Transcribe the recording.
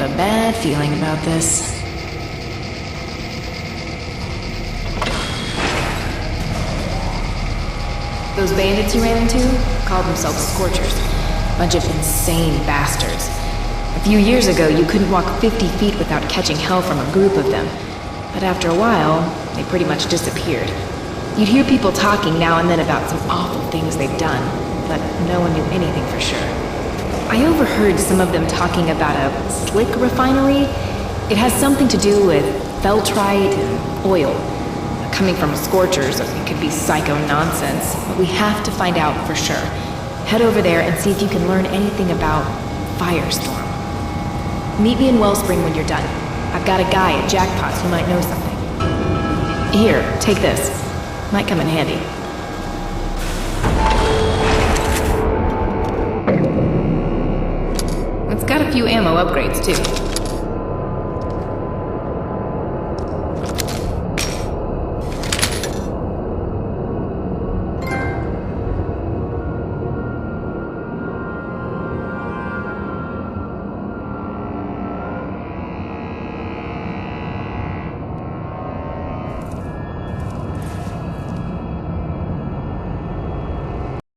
have a bad feeling about this. Those bandits you ran into called themselves Scorchers. Bunch of insane bastards. A few years ago, you couldn't walk 50 feet without catching hell from a group of them. But after a while, they pretty much disappeared. You'd hear people talking now and then about some awful things they've done, but no one knew anything for sure. I overheard some of them talking about a slick refinery. It has something to do with feltrite and oil. Coming from Scorchers, it could be psycho nonsense, but we have to find out for sure. Head over there and see if you can learn anything about Firestorm. Meet me in Wellspring when you're done. I've got a guy at Jackpots who might know something. Here, take this. Might come in handy. It's got a few ammo upgrades, too.